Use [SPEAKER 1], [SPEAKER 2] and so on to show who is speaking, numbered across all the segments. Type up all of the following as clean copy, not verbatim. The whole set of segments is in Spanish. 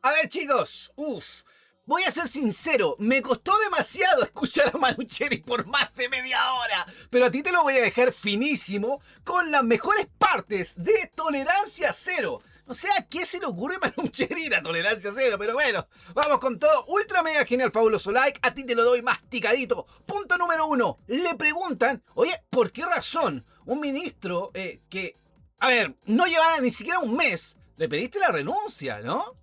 [SPEAKER 1] A ver, chicos, voy a ser sincero, me costó demasiado escuchar a Manu Cheri por más de media hora, pero a ti te lo voy a dejar finísimo con las mejores partes de Tolerancia Cero. No sé a qué se le ocurre a Manu Cheri la Tolerancia Cero, pero bueno, vamos con todo. Ultra mega genial, fabuloso like, a ti te lo doy masticadito. Punto número 1, le preguntan, oye, ¿por qué razón un ministro que, a ver, no llevara ni siquiera un mes, le pediste la renuncia, ¿no?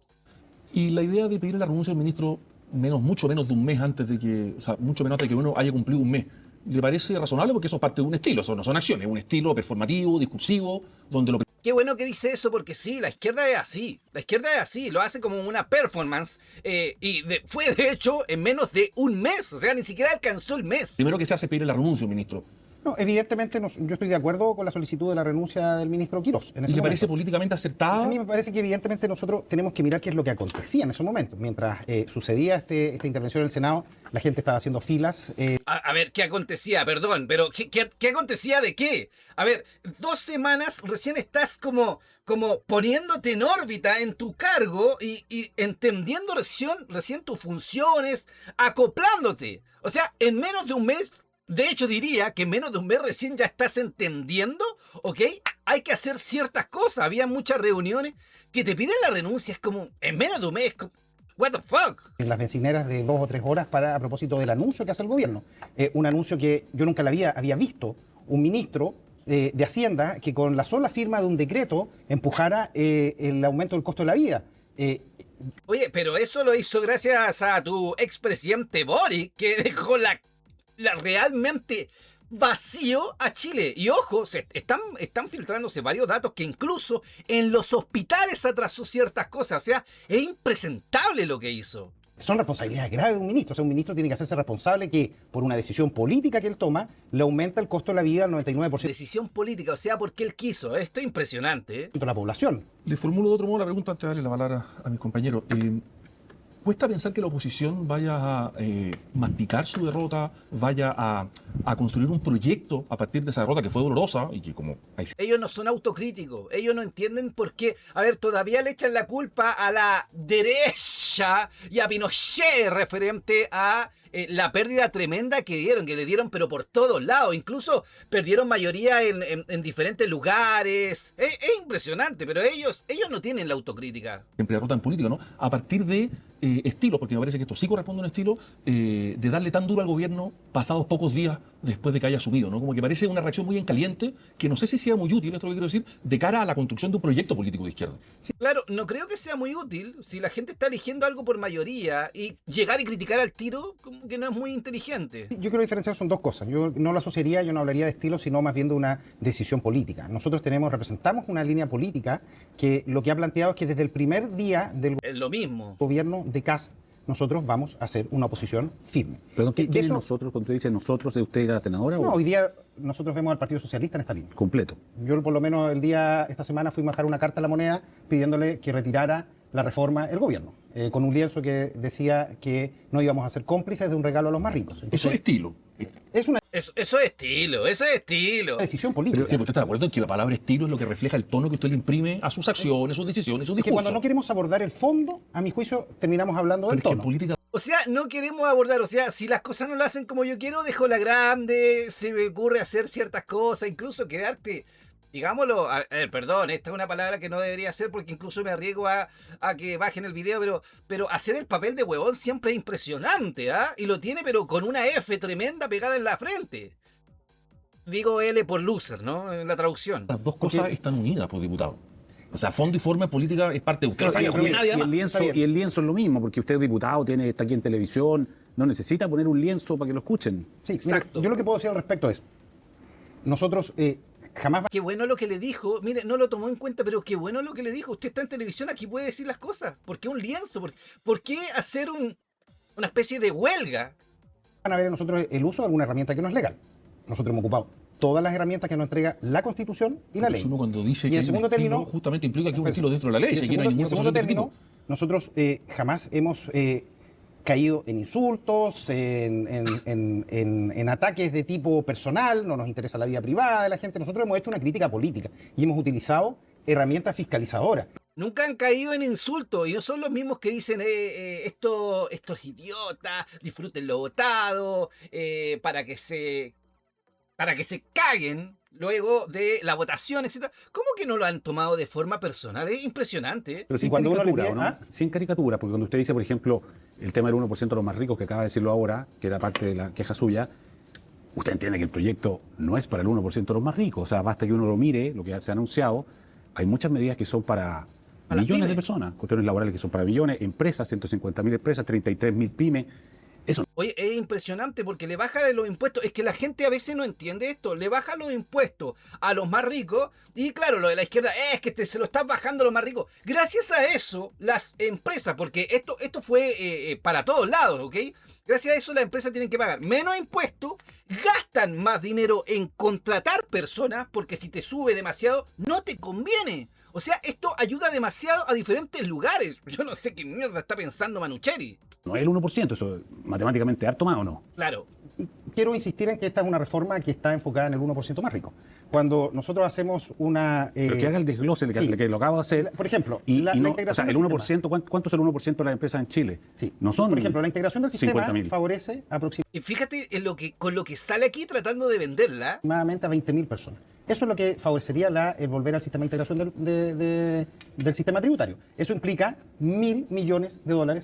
[SPEAKER 2] Y la idea de pedir la renuncia del ministro mucho menos de un mes antes de que, o sea, mucho menos antes de que uno haya cumplido un mes, ¿le parece razonable? Porque eso es parte de un estilo, eso no son acciones, es un estilo performativo, discursivo, donde lo...
[SPEAKER 1] Qué bueno que dice eso porque sí, la izquierda es así, lo hace como una performance fue de hecho en menos de un mes, o sea, ni siquiera alcanzó el mes.
[SPEAKER 2] Primero que se hace es pedir la renuncia al ministro.
[SPEAKER 3] No, evidentemente yo estoy de acuerdo con la solicitud de la renuncia del ministro Quirós.
[SPEAKER 2] ¿Y le parece políticamente acertada?
[SPEAKER 3] A mí me parece que evidentemente nosotros tenemos que mirar qué es lo que acontecía en ese momento. Mientras sucedía esta intervención en el Senado, la gente estaba haciendo filas.
[SPEAKER 1] A ver, ¿qué acontecía? Perdón, pero ¿qué acontecía de qué? A ver, 2 semanas recién estás como poniéndote en órbita en tu cargo y entendiendo recién tus funciones, acoplándote. O sea, en menos de un mes... De hecho, diría que en menos de un mes recién ya estás entendiendo, ¿ok? Hay que hacer ciertas cosas. Había muchas reuniones que te piden la renuncia. Es como, en menos de un mes, what the fuck.
[SPEAKER 3] En las bencineras de 2 o 3 horas a propósito del anuncio que hace el gobierno. Un anuncio que yo nunca había visto. Un ministro de Hacienda que con la sola firma de un decreto empujara el aumento del costo de la vida.
[SPEAKER 1] Oye, pero eso lo hizo gracias a tu expresidente Boric, que dejó la realmente vacío a Chile. Y ojo, están filtrándose varios datos que incluso en los hospitales atrasó ciertas cosas. O sea, es impresentable lo que hizo.
[SPEAKER 3] Son responsabilidades graves de un ministro. O sea, un ministro tiene que hacerse responsable que por una decisión política que él toma, le aumenta el costo de la vida al 99%.
[SPEAKER 1] Decisión política, o sea, porque él quiso. Esto es impresionante, ¿eh?
[SPEAKER 3] De la población.
[SPEAKER 2] Le formulo de otro modo la pregunta antes de darle la palabra a mis compañeros. ¿Cuesta pensar que la oposición vaya a masticar su derrota, vaya a construir un proyecto a partir de esa derrota que fue dolorosa y que como...
[SPEAKER 1] Ellos no son autocríticos, ellos no entienden por qué. A ver, todavía le echan la culpa a la derecha y a Pinochet referente a la pérdida tremenda que le dieron, pero por todos lados. Incluso perdieron mayoría en diferentes lugares. Es impresionante, pero ellos no tienen la autocrítica.
[SPEAKER 2] Siempre derrota en política, ¿no? A partir de estilos, porque me parece que esto sí corresponde a un estilo, de darle tan duro al gobierno pasados pocos días después de que haya asumido, ¿no? Como que parece una reacción muy en caliente, que no sé si sea muy útil, esto lo que quiero decir, de cara a la construcción de un proyecto político de izquierda.
[SPEAKER 1] Sí, claro, no creo que sea muy útil si la gente está eligiendo algo por mayoría y llegar y criticar al tiro como que no es muy inteligente.
[SPEAKER 3] Yo quiero diferenciar, son dos cosas. Yo no lo asociaría, yo no hablaría de estilo, sino más bien de una decisión política. Nosotros representamos una línea política que lo que ha planteado es que desde el primer día del gobierno de Kast, nosotros vamos a hacer una oposición firme.
[SPEAKER 4] Perdón, ¿quién es nosotros? Cuando usted dice nosotros, ¿es usted la senadora?
[SPEAKER 3] No, hoy día nosotros vemos al Partido Socialista en esta línea.
[SPEAKER 4] Completo.
[SPEAKER 3] Yo por lo menos esta semana fuimos a dejar una carta a la Moneda pidiéndole que retirara la reforma el gobierno, con un lienzo que decía que no íbamos a ser cómplices de un regalo a los más ricos.
[SPEAKER 2] Entonces, eso es estilo.
[SPEAKER 1] Eso es estilo.
[SPEAKER 3] Decisión política.
[SPEAKER 2] Pero, sí, ¿usted está de acuerdo en que la palabra estilo es lo que refleja el tono que usted le imprime a sus acciones, sus decisiones, sus discursos?
[SPEAKER 3] Que cuando no queremos abordar el fondo, a mi juicio, terminamos hablando del tono.
[SPEAKER 2] Política...
[SPEAKER 1] O sea, no queremos abordar, o sea, si las cosas no las hacen como yo quiero, dejo la grande, se me ocurre hacer ciertas cosas, incluso quedarte... Digámoslo, perdón, esta es una palabra que no debería ser porque incluso me arriesgo a que bajen el video, pero hacer el papel de huevón siempre es impresionante, ¿ah? Y lo tiene, pero con una F tremenda pegada en la frente. Digo L por loser, ¿no? En la traducción.
[SPEAKER 2] Las dos cosas están unidas, pues, diputado. O sea, fondo y forma política es parte de usted.
[SPEAKER 4] Y el lienzo es lo mismo, porque usted es diputado, está aquí en televisión, no necesita poner un lienzo para que lo escuchen.
[SPEAKER 3] Sí, exacto. Mira, yo lo que puedo decir al respecto es, nosotros... jamás...
[SPEAKER 1] Qué bueno lo que le dijo, mire, no lo tomó en cuenta, pero qué bueno lo que le dijo. Usted está en televisión, aquí puede decir las cosas. ¿Por qué un lienzo? ¿Por qué hacer una especie de huelga?
[SPEAKER 3] Van a ver en nosotros el uso de alguna herramienta que no es legal. Nosotros hemos ocupado todas las herramientas que nos entrega la Constitución y la ley.
[SPEAKER 2] Uno cuando dice
[SPEAKER 3] y
[SPEAKER 2] que
[SPEAKER 3] en segundo término,
[SPEAKER 2] justamente implica que un estilo dentro de la ley.
[SPEAKER 3] Y en segundo término, nosotros jamás hemos... caído en insultos, en ataques de tipo personal, no nos interesa la vida privada de la gente. Nosotros hemos hecho una crítica política y hemos utilizado herramientas fiscalizadoras.
[SPEAKER 1] Nunca han caído en insultos y no son los mismos que dicen estos idiotas, disfruten lo votado, para que se caguen luego de la votación, etc. ¿Cómo que no lo han tomado de forma personal? Es impresionante.
[SPEAKER 4] Pero sin caricatura, ¿no? Sin caricatura, porque cuando usted dice, por ejemplo, el tema del 1% de los más ricos, que acaba de decirlo ahora, que era parte de la queja suya, usted entiende que el proyecto no es para el 1% de los más ricos. O sea, basta que uno lo mire, lo que se ha anunciado. Hay muchas medidas que son para millones de personas, cuestiones laborales que son para millones, empresas, 150.000 empresas, 33.000 pymes. Eso.
[SPEAKER 1] Oye, es impresionante porque le bajan los impuestos. Es que la gente a veces no entiende esto. Le bajan los impuestos a los más ricos. Y claro, lo de la izquierda es que se lo están bajando a los más ricos. Gracias a eso, las empresas, porque esto fue para todos lados, ¿ok? Gracias a eso, las empresas tienen que pagar menos impuestos, gastan más dinero en contratar personas, porque si te sube demasiado, no te conviene. O sea, esto ayuda demasiado a diferentes lugares. Yo no sé qué mierda está pensando Manucheri.
[SPEAKER 4] No es el 1%, eso matemáticamente harto más, ¿o no?
[SPEAKER 1] Claro.
[SPEAKER 3] Y quiero insistir en que esta es una reforma que está enfocada en el 1% más rico. Cuando nosotros hacemos una...
[SPEAKER 4] Pero que haga el desglose, que lo acabo de hacer.
[SPEAKER 3] Por ejemplo,
[SPEAKER 4] la integración el 1%, ¿cuánto es el 1% de las empresas en Chile?
[SPEAKER 3] Sí.
[SPEAKER 4] No son,
[SPEAKER 3] por ejemplo, la integración del sistema
[SPEAKER 4] 50.000.
[SPEAKER 3] favorece aproximadamente...
[SPEAKER 1] Y fíjate con lo que sale aquí tratando de venderla.
[SPEAKER 3] Aproximadamente a 20.000 personas. Eso es lo que favorecería el volver al sistema de integración del sistema tributario. Eso implica $1.000 millones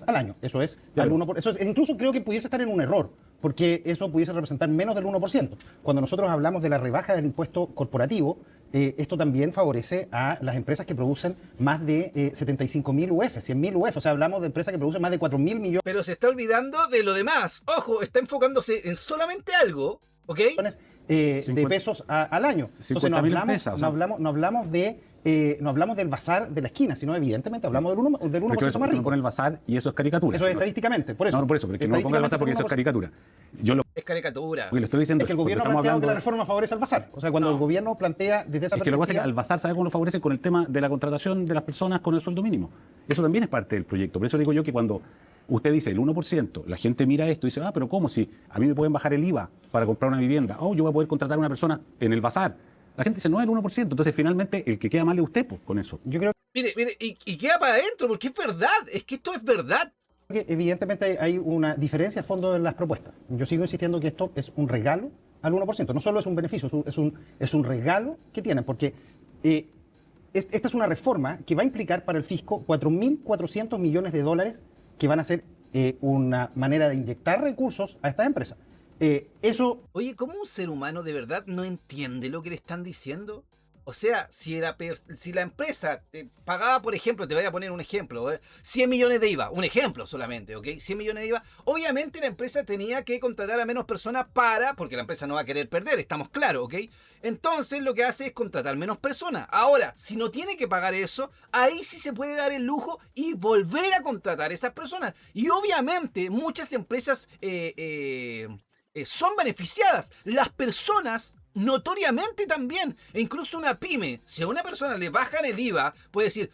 [SPEAKER 3] al año. Eso es, claro. Incluso creo que pudiese estar en un error, porque eso pudiese representar menos del 1%. Cuando nosotros hablamos de la rebaja del impuesto corporativo, esto también favorece a las empresas que producen más de 75.000 UF, 100.000 UF. O sea, hablamos de empresas que producen más de 4.000 millones.
[SPEAKER 1] Pero se está olvidando de lo demás. Ojo, está enfocándose en solamente algo, ¿ok?
[SPEAKER 3] De pesos al año. Entonces no hablamos del bazar de la esquina, sino evidentemente hablamos del 1% más rico.
[SPEAKER 4] No pone el bazar y eso es caricatura.
[SPEAKER 3] Eso es estadísticamente, por eso.
[SPEAKER 4] No, por eso, pero que no ponga el bazar porque eso es caricatura.
[SPEAKER 1] Es caricatura.
[SPEAKER 4] Lo estoy diciendo
[SPEAKER 3] es que el gobierno ha planteado que la reforma favorece al bazar. O sea, cuando el gobierno plantea desde esa perspectiva...
[SPEAKER 4] Es que lo que pasa es que al bazar, ¿sabe cómo lo favorece? Con el tema de la contratación de las personas con el sueldo mínimo. Eso también es parte del proyecto. Por eso digo yo que cuando usted dice el 1%, la gente mira esto y dice, pero ¿cómo? Si a mí me pueden bajar el IVA para comprar una vivienda, yo voy a poder contratar a una persona en el bazar. La gente dice, no es el 1%. Entonces, finalmente, el que queda mal es usted, pues, con eso.
[SPEAKER 3] Yo creo...
[SPEAKER 1] Mire, y queda para adentro, porque es verdad. Es que esto es verdad.
[SPEAKER 3] Evidentemente hay una diferencia a fondo en las propuestas. Yo sigo insistiendo que esto es un regalo al 1%. No solo es un beneficio, es un regalo que tienen, porque esta es una reforma que va a implicar para el fisco $4.400 millones que van a ser una manera de inyectar recursos a estas empresas.
[SPEAKER 1] Oye, ¿cómo un ser humano de verdad no entiende lo que le están diciendo? O sea, si la empresa pagaba, por ejemplo, te voy a poner un ejemplo, 100 millones de IVA, un ejemplo solamente, ¿ok? 100 millones de IVA, obviamente la empresa tenía que contratar a menos personas porque la empresa no va a querer perder, estamos claros, ¿ok? Entonces lo que hace es contratar menos personas. Ahora, si no tiene que pagar eso, ahí sí se puede dar el lujo y volver a contratar a esas personas. Y obviamente muchas empresas son beneficiadas. Las personas notoriamente también, e incluso una pyme, si a una persona le bajan el IVA, puede decir,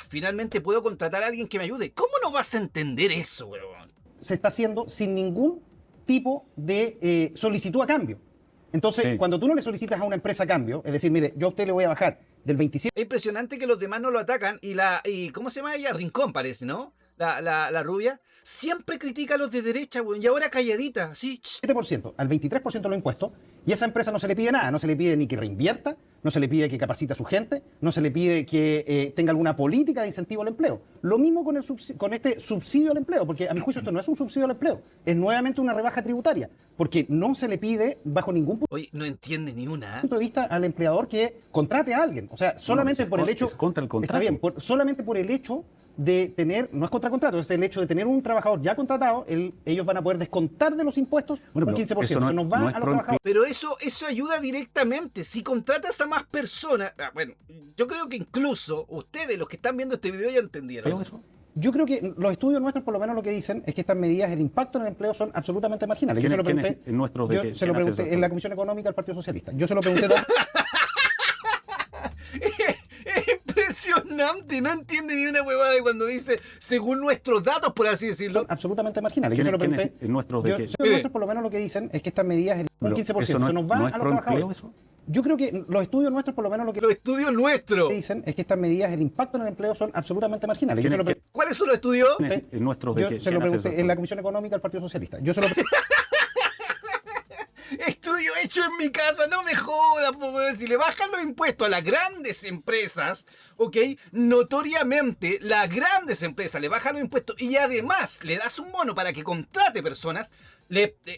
[SPEAKER 1] finalmente puedo contratar a alguien que me ayude. ¿Cómo no vas a entender eso, weón?
[SPEAKER 3] Se está haciendo sin ningún tipo de solicitud a cambio. Entonces, cuando tú no le solicitas a una empresa a cambio, es decir, mire, yo a usted le voy a bajar del 27...
[SPEAKER 1] Es impresionante que los demás no lo atacan y ¿cómo se llama ella? Rincón parece, ¿no? La rubia, siempre critica a los de derecha, weón, y ahora calladita, sí.
[SPEAKER 3] 7% al 23% de los impuestos, y a esa empresa no se le pide nada, no se le pide ni que reinvierta, no se le pide que capacite a su gente, no se le pide que tenga alguna política de incentivo al empleo. Lo mismo con este subsidio al empleo, porque a mi juicio esto no es un subsidio al empleo, es nuevamente una rebaja tributaria, porque no se le pide bajo ningún punto...
[SPEAKER 1] Oye, no entiende ni una.
[SPEAKER 3] ...punto de vista al empleador que contrate a alguien, o sea, solamente por el hecho...
[SPEAKER 4] Es contra el contrato.
[SPEAKER 3] Está bien, solamente por el hecho de tener, no es contra contrato, es el hecho de tener un trabajador ya contratado, ellos van a poder descontar de los impuestos un 15%. Eso nos va a los trabajadores.
[SPEAKER 1] Pero eso ayuda directamente. Si contratas a más personas, bueno, yo creo que incluso ustedes, los que están viendo este video, ya entendieron eso.
[SPEAKER 3] Yo creo que los estudios nuestros, por lo menos lo que dicen, es que estas medidas, el impacto en el empleo son absolutamente marginales. Yo se lo pregunté en la Comisión Económica del Partido Socialista. Yo se lo pregunté
[SPEAKER 1] Es impresionante, no entiende ni una huevada de cuando dice, según nuestros datos, por así decirlo.
[SPEAKER 3] Son absolutamente marginales. Yo se lo pregunté.
[SPEAKER 4] Nuestros
[SPEAKER 3] nuestros, por lo menos lo que dicen es que estas medidas, un 15%,
[SPEAKER 4] eso no,
[SPEAKER 3] se nos va
[SPEAKER 4] ¿no
[SPEAKER 3] a los trabajadores.
[SPEAKER 4] Eso?
[SPEAKER 3] Yo creo que los estudios nuestros, por lo menos lo que
[SPEAKER 1] los estudios nuestros
[SPEAKER 3] dicen es que estas medidas, el impacto en el empleo son absolutamente marginales.
[SPEAKER 1] ¿Cuáles son los estudios?
[SPEAKER 4] Nuestros
[SPEAKER 3] yo se lo pregunté en la Comisión Económica del Partido Socialista. Yo se lo
[SPEAKER 1] Estudio hecho en mi casa, no me jodas, pues, si le bajan los impuestos a las grandes empresas, ¿ok? Notoriamente, las grandes empresas le bajan los impuestos y además le das un bono para que contrate personas,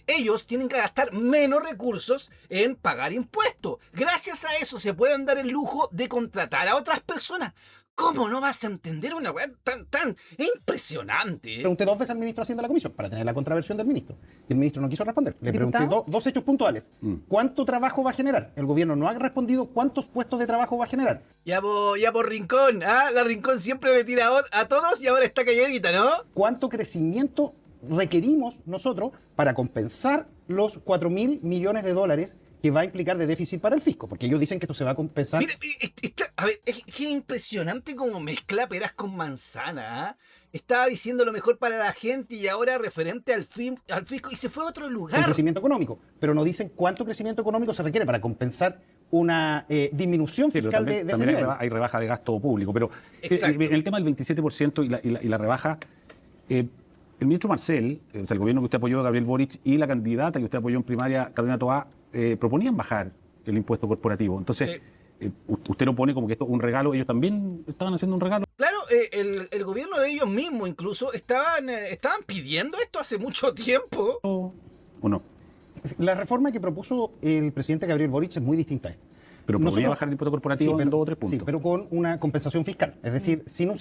[SPEAKER 1] ellos tienen que gastar menos recursos en pagar impuestos. Gracias a eso se pueden dar el lujo de contratar a otras personas. ¿Cómo no vas a entender una weá tan impresionante?
[SPEAKER 3] Pregunté 2 veces al ministro de Hacienda de la Comisión para tener la contraversión del ministro. Y el ministro no quiso responder. Le pregunté dos hechos puntuales. ¿Cuánto trabajo va a generar? El gobierno no ha respondido cuántos puestos de trabajo va a generar.
[SPEAKER 1] Ya por Rincón, ¿ah? La Rincón siempre me tira a todos y ahora está calladita, ¿no?
[SPEAKER 3] ¿Cuánto crecimiento requerimos nosotros para compensar los 4.000 millones de dólares que va a implicar de déficit para el fisco? Porque ellos dicen que esto se va a compensar.
[SPEAKER 1] Mira, a ver, es que es impresionante como mezcla peras con manzana. ¿Ah? Estaba diciendo lo mejor para la gente y ahora referente al fisco y se fue a otro lugar.
[SPEAKER 3] Un crecimiento económico, pero no dicen cuánto crecimiento económico se requiere para compensar una disminución fiscal de ese nivel.
[SPEAKER 4] Hay rebaja de gasto público, pero en el tema del 27% y la rebaja, el ministro Marcel, o sea, el gobierno que usted apoyó, Gabriel Boric, y la candidata que usted apoyó en primaria, Carolina Toá, proponían bajar el impuesto corporativo. Entonces, usted lo pone como que esto es un regalo. Ellos también estaban haciendo un regalo.
[SPEAKER 1] Claro, el gobierno de ellos mismos incluso estaban pidiendo esto hace mucho tiempo.
[SPEAKER 4] ¿O no?
[SPEAKER 3] La reforma que propuso el presidente Gabriel Boric es muy distinta a esta.
[SPEAKER 4] Pero podría bajar el impuesto corporativo en 2 o 3 puntos.
[SPEAKER 3] Sí, pero con una compensación fiscal. Es decir, sin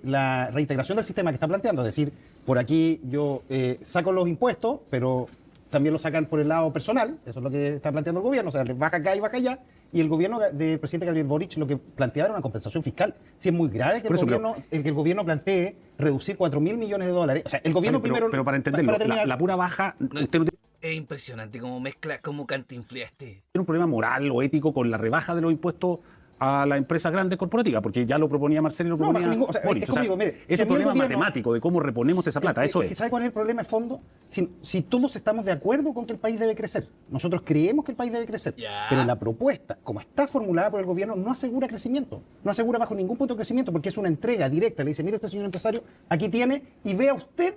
[SPEAKER 3] la reintegración del sistema que está planteando. Es decir, por aquí yo saco los impuestos, pero también lo sacan por el lado personal. Eso es lo que está planteando el gobierno. O sea, les baja acá y baja allá. Y el gobierno del presidente Gabriel Boric lo que planteaba era una compensación fiscal. Si es muy grave que el gobierno plantee reducir 4.000 millones de dólares. O sea, el gobierno primero...
[SPEAKER 4] Pero para entenderlo, la pura baja... Usted no tiene...
[SPEAKER 1] Es impresionante cómo mezcla, cómo cantinfleaste.
[SPEAKER 4] Tiene un problema moral o ético con la rebaja de los impuestos a las empresas grandes corporativas, porque ya lo proponía Marcelo y lo proponía Boric. Ese problema matemático de cómo reponemos esa plata, eso es.
[SPEAKER 3] ¿Sabe cuál es el problema de fondo? Si todos estamos de acuerdo con que el país debe crecer, nosotros creemos que el país debe crecer, pero la propuesta, como está formulada por el gobierno, no asegura crecimiento, no asegura bajo ningún punto crecimiento, porque es una entrega directa. Le dice, mire usted, señor empresario, aquí tiene y vea usted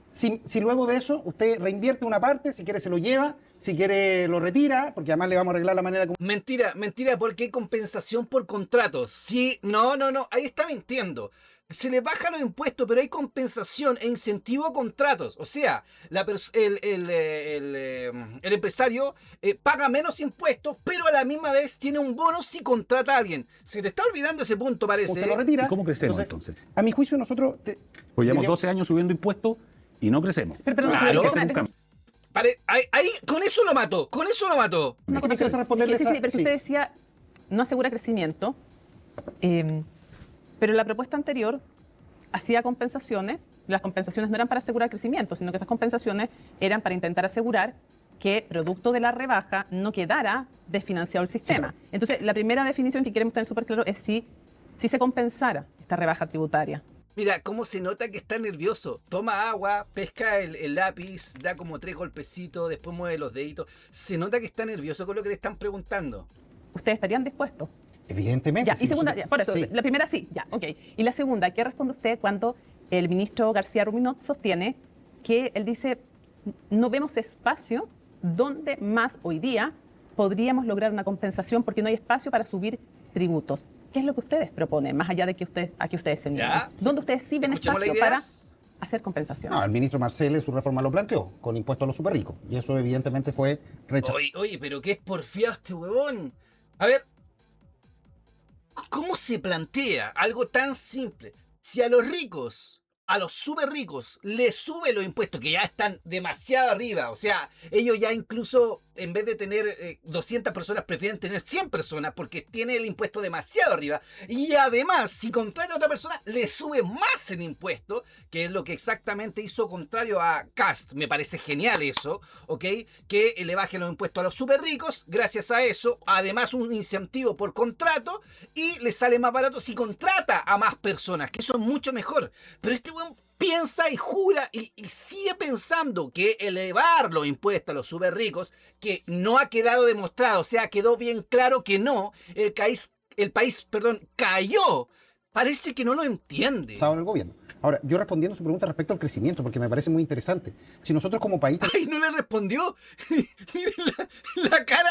[SPEAKER 3] si luego de eso usted reinvierte una parte, si quiere se lo lleva, si quiere lo retira, porque además le vamos a arreglar la manera como...
[SPEAKER 1] Mentira, porque hay compensación por contratos. Sí, no, ahí está mintiendo. Se le bajan los impuestos, pero hay compensación e incentivo a contratos. O sea, el empresario paga menos impuestos, pero a la misma vez tiene un bono si contrata a alguien. Se te está olvidando ese punto, parece.
[SPEAKER 3] Usted lo retira.
[SPEAKER 4] ¿Y cómo crecemos entonces?
[SPEAKER 3] A mi juicio nosotros...
[SPEAKER 4] Pues llevamos 12 años subiendo impuestos y no crecemos.
[SPEAKER 1] Pero ahí, con eso lo mato.
[SPEAKER 3] No, pero
[SPEAKER 5] usted decía, no asegura crecimiento, pero la propuesta anterior hacía compensaciones. Las compensaciones no eran para asegurar crecimiento, sino que esas compensaciones eran para intentar asegurar que producto de la rebaja no quedara desfinanciado el sistema. Sí. Entonces, la primera definición que queremos tener súper claro es si se compensara esta rebaja tributaria.
[SPEAKER 1] Mira, cómo se nota que está nervioso. Toma agua, pesca el lápiz, da como 3 golpecitos, después mueve los deditos. Se nota que está nervioso con lo que le están preguntando.
[SPEAKER 5] ¿Ustedes estarían dispuestos?
[SPEAKER 3] Evidentemente.
[SPEAKER 5] Ya, y segunda, por eso, la primera sí, ya, ok. Y la segunda, ¿qué responde usted cuando el ministro García Ruminot sostiene que él dice, no vemos espacio donde más hoy día podríamos lograr una compensación porque no hay espacio para subir tributos? ¿Qué es lo que ustedes proponen, más allá de que ustedes se niegan? ¿Dónde ustedes sí ven espacio para hacer compensación?
[SPEAKER 3] No, el ministro Marcel en su reforma lo planteó, con impuestos a los súper ricos. Y eso evidentemente fue rechazado.
[SPEAKER 1] Oye, pero qué es porfiado este huevón. A ver, ¿cómo se plantea algo tan simple? Si a los ricos, a los súper ricos, les sube los impuestos, que ya están demasiado arriba, o sea, ellos ya incluso, en vez de tener 200 personas, prefieren tener 100 personas porque tiene el impuesto demasiado arriba. Y además, si contrata a otra persona, le sube más el impuesto, que es lo que exactamente hizo contrario a Kast. Me parece genial eso, ¿ok? Que le bajen los impuestos a los súper ricos, gracias a eso, además un incentivo por contrato, y le sale más barato si contrata a más personas, que eso es mucho mejor. Pero este weón piensa y jura y sigue pensando que elevar los impuestos a los súper ricos, que no ha quedado demostrado, o sea, quedó bien claro que no, el país, cayó. Parece que no lo entiende.
[SPEAKER 3] El gobierno. Ahora, yo respondiendo a su pregunta respecto al crecimiento, porque me parece muy interesante. Si nosotros como país...
[SPEAKER 1] ¡Ay, no le respondió! Miren la cara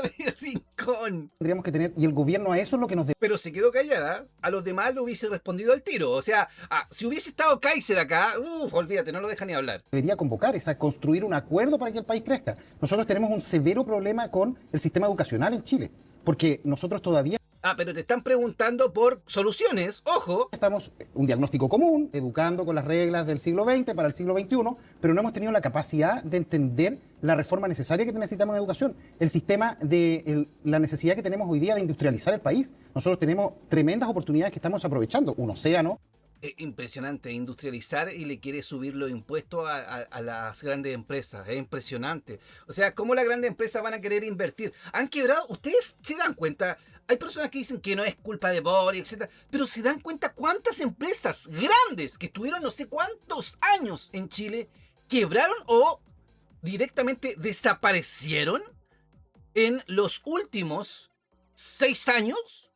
[SPEAKER 1] de Rincón.
[SPEAKER 3] Tendríamos que tener, y el gobierno a eso es lo que nos...
[SPEAKER 1] Pero se quedó callada. A los demás lo hubiese respondido al tiro. O sea, si hubiese estado Kaiser acá, olvídate, no lo deja ni hablar.
[SPEAKER 3] Debería convocar, es a construir un acuerdo para que el país crezca. Nosotros tenemos un severo problema con el sistema educacional en Chile, porque nosotros todavía...
[SPEAKER 1] pero te están preguntando por soluciones, ojo.
[SPEAKER 3] Estamos un diagnóstico común, educando con las reglas del siglo XX para el siglo XXI, pero no hemos tenido la capacidad de entender la reforma necesaria que necesitamos en educación. El sistema la necesidad que tenemos hoy día de industrializar el país. Nosotros tenemos tremendas oportunidades que estamos aprovechando. Un océano.
[SPEAKER 1] Impresionante, industrializar y le quiere subir los impuestos a las grandes empresas. Es impresionante. O sea, ¿cómo las grandes empresas van a querer invertir? Han quebrado, ustedes se dan cuenta. Hay personas que dicen que no es culpa de Boris, etc. Pero se dan cuenta cuántas empresas grandes que estuvieron no sé cuántos años en Chile quebraron o directamente desaparecieron en los últimos 6 años,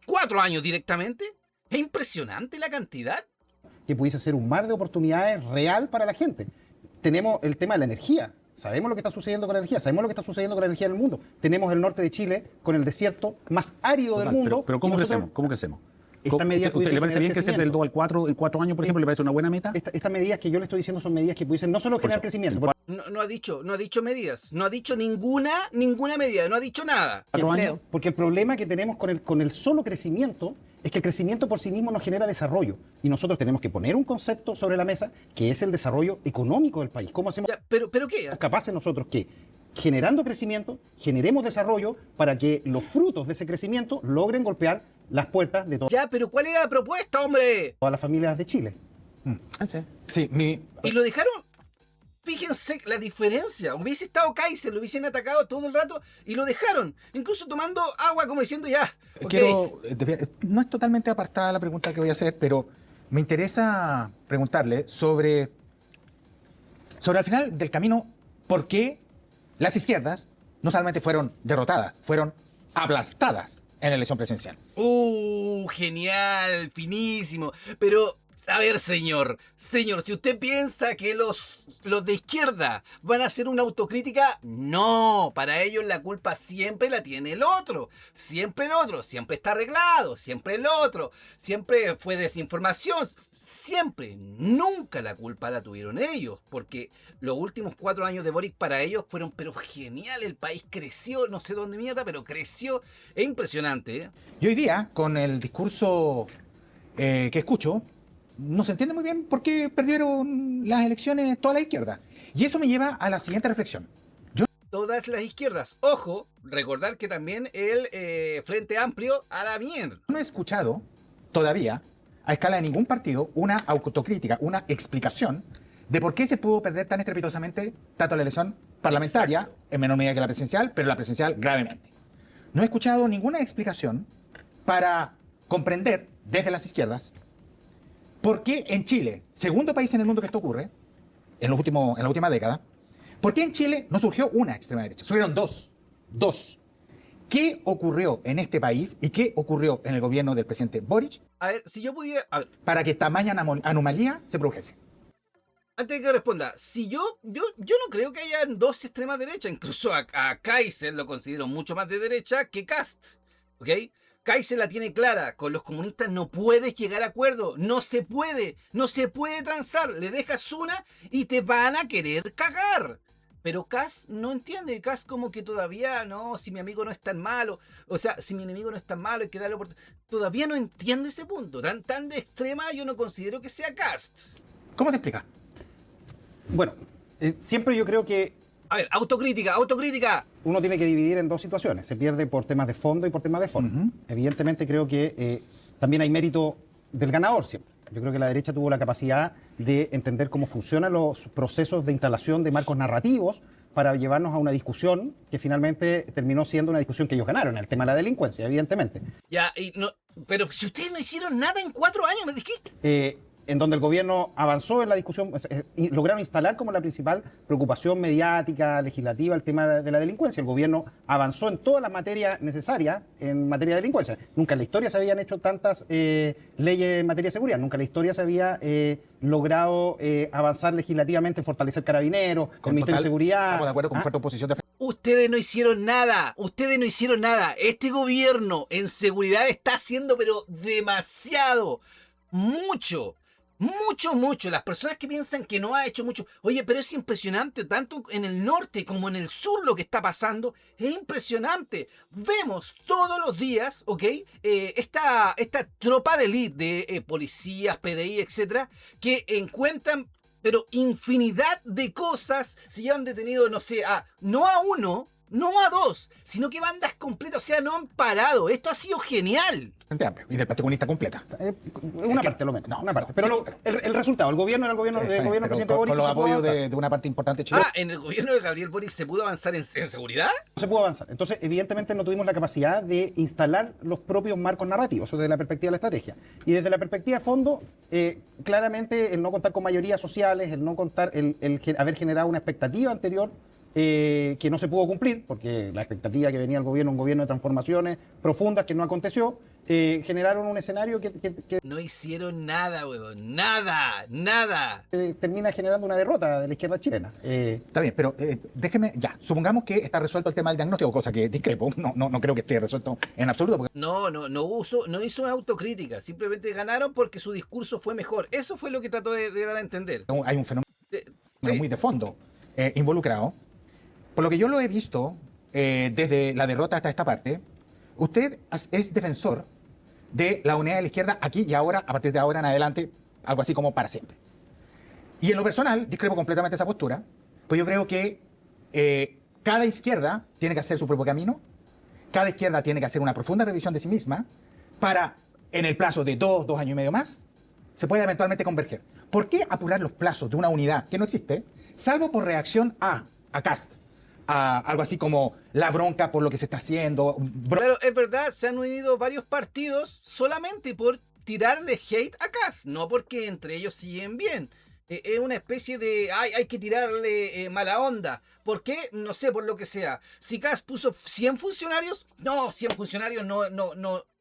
[SPEAKER 1] 4 años directamente. Es impresionante la cantidad.
[SPEAKER 3] Que pudiese ser un mar de oportunidades real para la gente. Tenemos el tema de la energía. Sabemos lo que está sucediendo con la energía, sabemos lo que está sucediendo con la energía en el mundo. Tenemos el norte de Chile con el desierto más árido del mundo.
[SPEAKER 4] Pero ¿cómo crecemos? ¿Cómo crecemos?
[SPEAKER 3] ¿Usted
[SPEAKER 4] le parece bien crecer del 2 al 4 en 4 años, por ejemplo? ¿Le parece una buena meta?
[SPEAKER 3] Estas medidas que yo le estoy diciendo son medidas que pudiesen no solo generar crecimiento.
[SPEAKER 1] No ha dicho medidas, no ha dicho ninguna medida, no ha dicho nada.
[SPEAKER 3] Porque el problema que tenemos con el solo crecimiento es que el crecimiento por sí mismo no genera desarrollo. Y nosotros tenemos que poner un concepto sobre la mesa que es el desarrollo económico del país. ¿Cómo hacemos?
[SPEAKER 1] ¿Pero qué?
[SPEAKER 3] Capaces nosotros que, generando crecimiento, generemos desarrollo para que los frutos de ese crecimiento logren golpear las puertas de
[SPEAKER 1] Ya, pero ¿cuál era la propuesta, hombre?
[SPEAKER 3] todas las familias de Chile.
[SPEAKER 1] Okay. Sí, y lo dejaron... Fíjense la diferencia. Hubiese estado Kaiser, lo hubiesen atacado todo el rato y lo dejaron. Incluso tomando agua como diciendo ya. Okay.
[SPEAKER 6] No es totalmente apartada la pregunta que voy a hacer, pero me interesa preguntarle sobre al final del camino, ¿por qué las izquierdas no solamente fueron derrotadas, fueron aplastadas en la elección presidencial?
[SPEAKER 1] Genial, finísimo. Pero... A ver, señor, si usted piensa que los de izquierda van a hacer una autocrítica, no, para ellos la culpa siempre la tiene el otro, siempre está arreglado, siempre el otro, siempre fue desinformación, siempre, nunca la culpa la tuvieron ellos, porque los últimos 4 años de Boric para ellos fueron, pero genial, el país creció, no sé dónde mierda, pero creció, es impresionante, ¿eh?
[SPEAKER 6] Y hoy día, con el discurso que escucho, no se entiende muy bien por qué perdieron las elecciones toda la izquierda. Y eso me lleva a la siguiente reflexión.
[SPEAKER 1] Todas las izquierdas. Ojo, recordar que también el Frente Amplio a la mierda.
[SPEAKER 6] No he escuchado todavía, a escala de ningún partido, una autocrítica, una explicación de por qué se pudo perder tan estrepitosamente tanto la elección parlamentaria, exacto, en menor medida que la presidencial, pero la presidencial gravemente. No he escuchado ninguna explicación para comprender desde las izquierdas ¿por qué en Chile, segundo país en el mundo que esto ocurre, en la última década, por qué en Chile no surgió una extrema derecha? Surgieron dos. ¿Qué ocurrió en este país y qué ocurrió en el gobierno del presidente Boric?
[SPEAKER 1] A ver, si yo pudiera...
[SPEAKER 6] Para que tamaña anomalía se produjese.
[SPEAKER 1] Antes de que responda, si yo no creo que haya 2 extremas derechas. Incluso a Kaiser lo considero mucho más de derecha que Kast. ¿Ok? Kaiser la tiene clara, con los comunistas no puedes llegar a acuerdo, no se puede transar, le dejas una y te van a querer cagar. Pero Kast no entiende, Kast como que todavía, no, si mi amigo no es tan malo, o sea, si mi enemigo no es tan malo hay que darle oportunidad. Todavía no entiende ese punto, tan de extrema yo no considero que sea Kast.
[SPEAKER 6] ¿Cómo se explica?
[SPEAKER 3] Bueno, siempre yo creo que...
[SPEAKER 1] A ver, autocrítica.
[SPEAKER 3] Uno tiene que dividir en 2 situaciones. Se pierde por temas de fondo y por temas de forma. Evidentemente creo que también hay mérito del ganador siempre. Yo creo que la derecha tuvo la capacidad de entender cómo funcionan los procesos de instalación de marcos narrativos para llevarnos a una discusión que finalmente terminó siendo una discusión que ellos ganaron, el tema de la delincuencia, evidentemente.
[SPEAKER 1] Ya, pero si ustedes no hicieron nada en 4 años, ¿me dijiste?
[SPEAKER 3] En donde el gobierno avanzó en la discusión, y lograron instalar como la principal preocupación mediática, legislativa, el tema de la delincuencia. El gobierno avanzó en todas las materias necesarias en materia de delincuencia. Nunca en la historia se habían hecho tantas leyes en materia de seguridad, nunca en la historia se había logrado avanzar legislativamente en fortalecer carabineros, el Ministerio de Seguridad.
[SPEAKER 6] Estamos de acuerdo con fuerte oposición de...
[SPEAKER 1] Ustedes no hicieron nada, Este gobierno en seguridad está haciendo pero demasiado, mucho. Las personas que piensan que no ha hecho mucho. Oye, pero es impresionante, tanto en el norte como en el sur lo que está pasando. Es impresionante. Vemos todos los días, ¿ok? Esta tropa de élite de policías, PDI, etcétera, que encuentran, pero infinidad de cosas. Se llevan detenido, no sé, no a uno, no a 2, sino que bandas completas, o sea, no han parado. Esto ha sido genial.
[SPEAKER 6] Y del Partido Comunista completa.
[SPEAKER 3] Una parte, lo menos. No, una parte. Pero sí, el resultado, el gobierno del gobierno del presidente Boric.
[SPEAKER 6] Con los apoyos de una parte importante de Chile.
[SPEAKER 1] ¿En el gobierno de Gabriel Boric se pudo avanzar en seguridad?
[SPEAKER 3] No se pudo avanzar. Entonces, evidentemente, no tuvimos la capacidad de instalar los propios marcos narrativos, eso desde la perspectiva de la estrategia. Y desde la perspectiva de fondo, claramente, el no contar con mayorías sociales, el no contar, el haber generado una expectativa anterior que no se pudo cumplir, porque la expectativa que venía el gobierno, un gobierno de transformaciones profundas que no aconteció, generaron un escenario que
[SPEAKER 1] no hicieron nada, weón, nada.
[SPEAKER 3] Termina generando una derrota de la izquierda chilena.
[SPEAKER 6] Está bien, pero déjeme, supongamos que está resuelto el tema del diagnóstico, cosa que discrepo, no creo que esté resuelto en absoluto. Porque...
[SPEAKER 1] No hizo una autocrítica, simplemente ganaron porque su discurso fue mejor. Eso fue lo que trató de dar a entender.
[SPEAKER 6] Hay un fenómeno muy de fondo involucrado. Por lo que yo lo he visto desde la derrota hasta esta parte, usted es defensor de la unidad de la izquierda aquí y ahora, a partir de ahora en adelante, algo así como para siempre. Y en lo personal, discrepo completamente esa postura, pues yo creo que cada izquierda tiene que hacer su propio camino, cada izquierda tiene que hacer una profunda revisión de sí misma para, en el plazo de 2 años y medio más, se pueda eventualmente converger. ¿Por qué apurar los plazos de una unidad que no existe, salvo por reacción a Kast? A algo así como la bronca por lo que se está haciendo.
[SPEAKER 1] Pero es verdad, se han unido varios partidos solamente por tirarle hate a Kast, no porque entre ellos se lleven bien. Es una especie de, hay que tirarle mala onda. ¿Por qué? No sé, por lo que sea. Si Kast puso 100 funcionarios, 100 funcionarios no,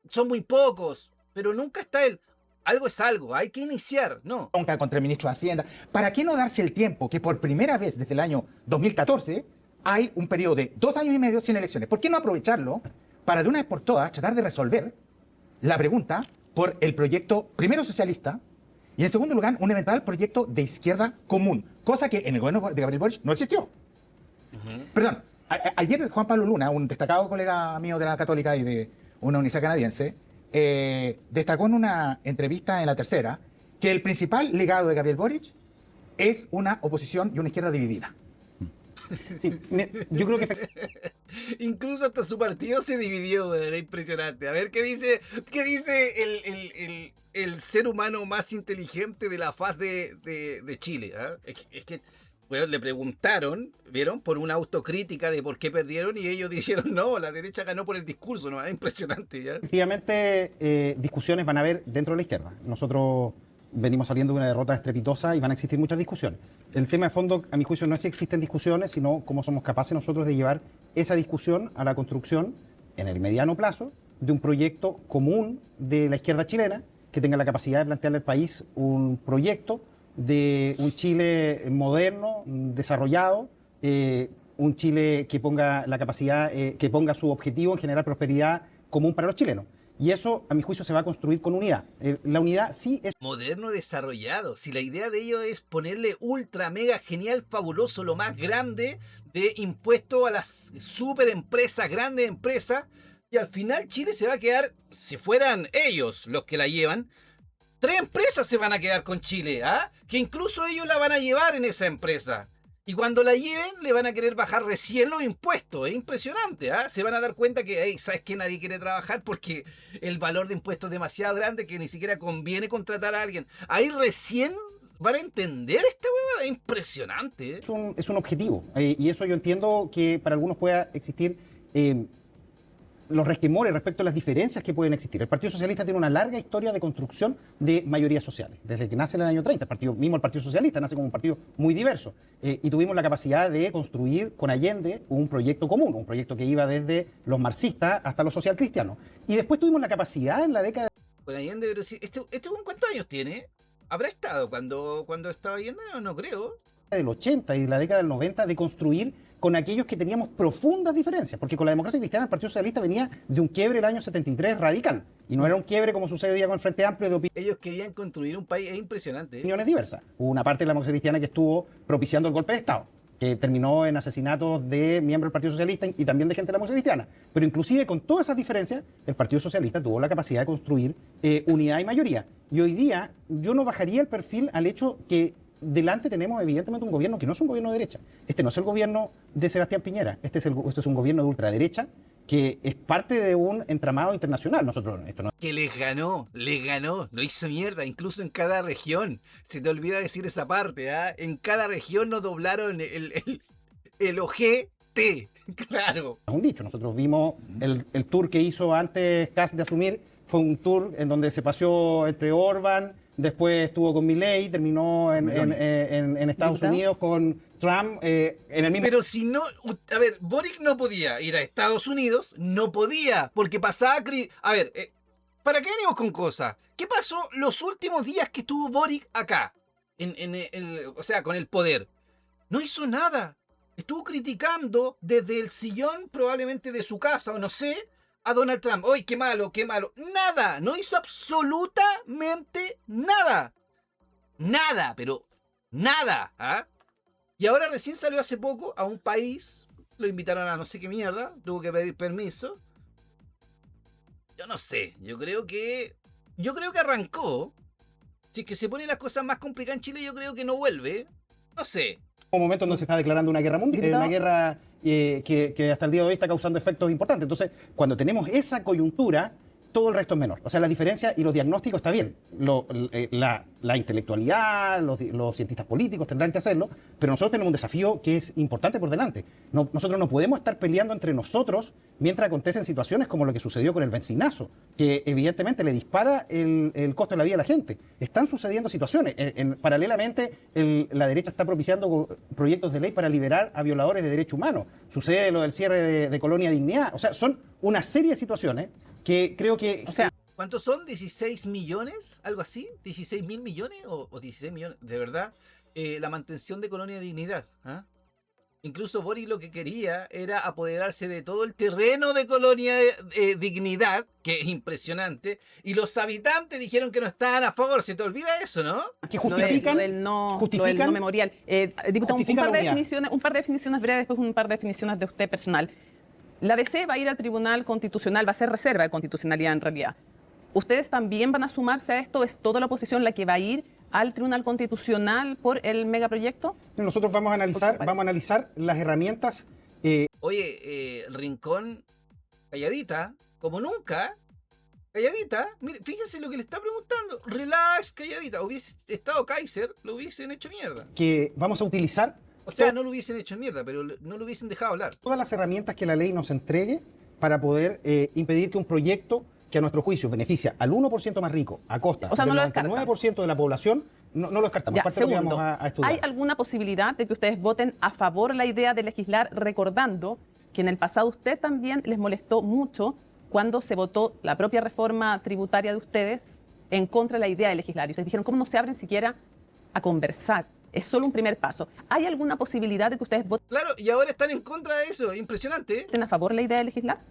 [SPEAKER 1] son muy pocos, pero nunca está él. Algo es algo, hay que iniciar, ¿no?
[SPEAKER 6] Bronca contra el ministro de Hacienda. ¿Para qué no darse el tiempo que por primera vez desde el año 2014 hay un periodo de 2 años y medio sin elecciones? ¿Por qué no aprovecharlo para de una vez por todas tratar de resolver la pregunta por el proyecto primero socialista y en segundo lugar un eventual proyecto de izquierda común? Cosa que en el gobierno de Gabriel Boric no existió. Perdón, ayer Juan Pablo Luna, un destacado colega mío de la Católica y de una universidad canadiense, destacó en una entrevista en La Tercera que el principal legado de Gabriel Boric es una oposición y una izquierda dividida.
[SPEAKER 3] Sí, yo creo que
[SPEAKER 1] incluso hasta su partido se dividió, era impresionante. A ver, ¿qué dice el ser humano más inteligente de la faz de Chile? Es que bueno, le preguntaron, ¿vieron? Por una autocrítica de por qué perdieron y ellos dijeron, no, la derecha ganó por el discurso, ¿no? Es impresionante, ¿ya?
[SPEAKER 3] Efectivamente, discusiones van a haber dentro de la izquierda. Nosotros venimos saliendo de una derrota estrepitosa y van a existir muchas discusiones. El tema de fondo, a mi juicio, no es si existen discusiones, sino cómo somos capaces nosotros de llevar esa discusión a la construcción, en el mediano plazo, de un proyecto común de la izquierda chilena que tenga la capacidad de plantearle al país un proyecto de un Chile moderno, desarrollado, un Chile que ponga la capacidad, que ponga su objetivo en generar prosperidad común para los chilenos. Y eso, a mi juicio, se va a construir con unidad. La unidad sí es...
[SPEAKER 1] Moderno, desarrollado. Si la idea de ello es ponerle ultra, mega, genial, fabuloso, lo más grande de impuesto a las super empresas, grandes empresas, y al final Chile se va a quedar, si fueran ellos los que la llevan, 3 empresas se van a quedar con Chile, que incluso ellos la van a llevar en esa empresa. Y cuando la lleven, le van a querer bajar recién los impuestos. Es impresionante, ¿ah? Se van a dar cuenta que, hey, ¿sabes qué? Nadie quiere trabajar porque el valor de impuestos es demasiado grande que ni siquiera conviene contratar a alguien. Ahí recién van a entender esta huevada. Es impresionante.
[SPEAKER 3] Es un objetivo. Y eso yo entiendo que para algunos pueda existir los resquemores respecto a las diferencias que pueden existir. El Partido Socialista tiene una larga historia de construcción de mayorías sociales. Desde que nace en el año 30, el Partido Socialista nace como un partido muy diverso. Y tuvimos la capacidad de construir con Allende un proyecto común, un proyecto que iba desde los marxistas hasta los socialcristianos. Y después tuvimos la capacidad en la década...
[SPEAKER 1] Con Allende, pero sí, ¿cuántos años tiene? ¿Habrá estado cuando estaba Allende? No creo.
[SPEAKER 3] Del 80 y la década del 90 de construir con aquellos que teníamos profundas diferencias, porque con la democracia cristiana el Partido Socialista venía de un quiebre el año 73 radical, y no era un quiebre como sucede hoy día con el Frente Amplio de opiniones.
[SPEAKER 1] Ellos querían construir un país, es impresionante.
[SPEAKER 3] Opiniones diversas. Hubo una parte de la democracia cristiana que estuvo propiciando el golpe de Estado, que terminó en asesinatos de miembros del Partido Socialista y también de gente de la democracia cristiana. Pero inclusive con todas esas diferencias, el Partido Socialista tuvo la capacidad de construir unidad y mayoría. Y hoy día yo no bajaría el perfil al hecho que delante tenemos evidentemente un gobierno que no es un gobierno de derecha. Este no es el gobierno de Sebastián Piñera. Este es un gobierno de ultraderecha que es parte de un entramado internacional.
[SPEAKER 1] Que les ganó, lo hizo mierda, incluso en cada región. Se te olvida decir esa parte, ¿ah? En cada región nos doblaron el OGT, claro.
[SPEAKER 3] Es un dicho, nosotros vimos el tour que hizo antes Kast de asumir, fue un tour en donde se paseó entre Orbán, después estuvo con Milei, terminó en Estados Unidos con Trump en el mismo...
[SPEAKER 1] Pero si no... A ver, Boric no podía ir a Estados Unidos, no podía, porque pasaba... A ver, ¿para qué venimos con cosas? ¿Qué pasó los últimos días que estuvo Boric acá? O sea, con el poder. No hizo nada. Estuvo criticando desde el sillón, probablemente de su casa, o no sé, a Donald Trump. ¡Ay, qué malo, qué malo! Nada, no hizo absolutamente nada. Nada, pero nada. ¿Ah? Y ahora recién salió hace poco a un país, lo invitaron a no sé qué mierda, tuvo que pedir permiso. Yo no sé, yo creo que arrancó. Si es que se ponen las cosas más complicadas en Chile, yo creo que no vuelve. No sé.
[SPEAKER 3] Un momento donde se está declarando una guerra mundial, una guerra que hasta el día de hoy está causando efectos importantes. Entonces, cuando tenemos esa coyuntura, todo el resto es menor. O sea, la diferencia y los diagnósticos está bien. La intelectualidad, los cientistas políticos tendrán que hacerlo, pero nosotros tenemos un desafío que es importante por delante. Nosotros no podemos estar peleando entre nosotros mientras acontecen situaciones como lo que sucedió con el bencinazo, que evidentemente le dispara el costo de la vida a la gente. Están sucediendo situaciones. Paralelamente, la derecha está propiciando proyectos de ley para liberar a violadores de derechos humanos. Sucede lo del cierre de Colonia Dignidad. O sea, son una serie de situaciones que creo que...
[SPEAKER 5] O sea,
[SPEAKER 1] ¿cuántos son? ¿16 millones? ¿Algo así? ¿16 mil millones? ¿O 16 millones? De verdad, la mantención de Colonia Dignidad. ¿Ah? Incluso Boric lo que quería era apoderarse de todo el terreno de Colonia Dignidad, que es impresionante, y los habitantes dijeron que no estaban a favor. ¿Se te olvida eso, no?
[SPEAKER 3] Que justifican...
[SPEAKER 5] Lo del no memorial. Diputado, un par de definiciones breves, después un par de definiciones de usted personal. La DC va a ir al Tribunal Constitucional, va a ser reserva de constitucionalidad en realidad. ¿Ustedes también van a sumarse a esto? ¿Es toda la oposición la que va a ir al Tribunal Constitucional por el megaproyecto?
[SPEAKER 3] Nosotros vamos a analizar las herramientas.
[SPEAKER 1] Oye, Rincón, calladita, como nunca, calladita. Mire, fíjense lo que le está preguntando. Relax, calladita. Hubiese estado Kaiser, lo hubiesen hecho mierda.
[SPEAKER 3] Que vamos a utilizar...
[SPEAKER 1] O sea, no lo hubiesen hecho mierda, pero no lo hubiesen dejado hablar.
[SPEAKER 3] Todas las herramientas que la ley nos entregue para poder impedir que un proyecto que a nuestro juicio beneficia al 1% más rico a costa del 99% de la población, no lo descartamos.
[SPEAKER 5] Ya,
[SPEAKER 3] Aparte segundo, lo vamos a estudiar.
[SPEAKER 5] ¿Hay alguna posibilidad de que ustedes voten a favor de la idea de legislar, recordando que en el pasado usted también les molestó mucho cuando se votó la propia reforma tributaria de ustedes en contra de la idea de legislar? Y ustedes dijeron, ¿cómo no se abren siquiera a conversar? Es solo un primer paso. ¿Hay alguna posibilidad de que ustedes voten?
[SPEAKER 1] Claro, y ahora están en contra de eso. Impresionante.
[SPEAKER 5] ¿Voten a favor de la idea de legislar?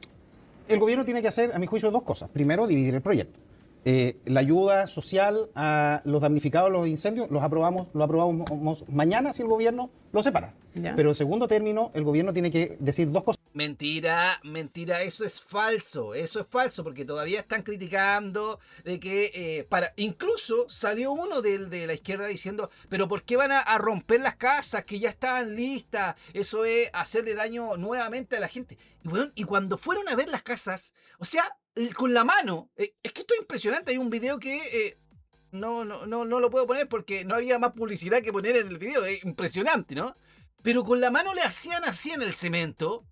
[SPEAKER 3] El gobierno tiene que hacer, a mi juicio, dos cosas. Primero, dividir el proyecto. La ayuda social a los damnificados de los incendios lo aprobamos mañana si el gobierno lo separa.
[SPEAKER 5] Ya.
[SPEAKER 3] Pero en segundo término, el gobierno tiene que decir dos cosas.
[SPEAKER 1] Mentira, eso es falso, porque todavía están criticando de que, incluso salió uno de la izquierda diciendo, pero ¿por qué van a romper las casas que ya estaban listas? Eso es hacerle daño nuevamente a la gente. Y, bueno, y cuando fueron a ver las casas, o sea, con la mano, es que esto es impresionante, hay un video que... No lo puedo poner porque no había más publicidad que poner en el video, es impresionante, ¿no? Pero con la mano le hacían así en el cemento.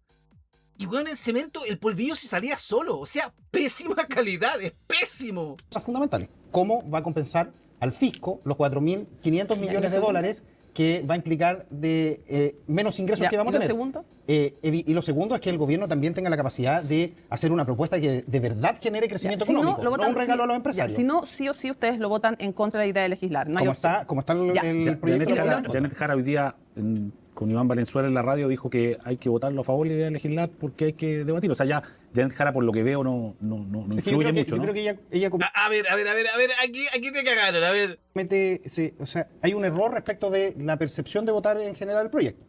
[SPEAKER 1] Y bueno, el cemento, el polvillo se salía solo. O sea, pésima calidad, es pésimo.
[SPEAKER 3] Cosas fundamentales. ¿Cómo va a compensar al fisco los 4.500 millones de dólares que va a implicar de menos ingresos que vamos a tener?
[SPEAKER 5] ¿Y lo segundo?
[SPEAKER 3] Y lo segundo es que el gobierno también tenga la capacidad de hacer una propuesta que de verdad genere crecimiento económico, no un regalo a los empresarios.
[SPEAKER 5] Si no, sí o sí ustedes lo votan en contra de la idea de legislar. No
[SPEAKER 3] como está el proyecto.
[SPEAKER 4] Janet Jara hoy día con Iván Valenzuela en la radio dijo que hay que votarlo a favor de la idea de legislar porque hay que debatir. O sea, ya Janet Jara, por lo que veo, no influye mucho, ¿no?
[SPEAKER 3] Yo creo que ella
[SPEAKER 1] a ver, aquí te cagaron, a ver.
[SPEAKER 3] O sea, hay un error respecto de la percepción de votar en general el proyecto.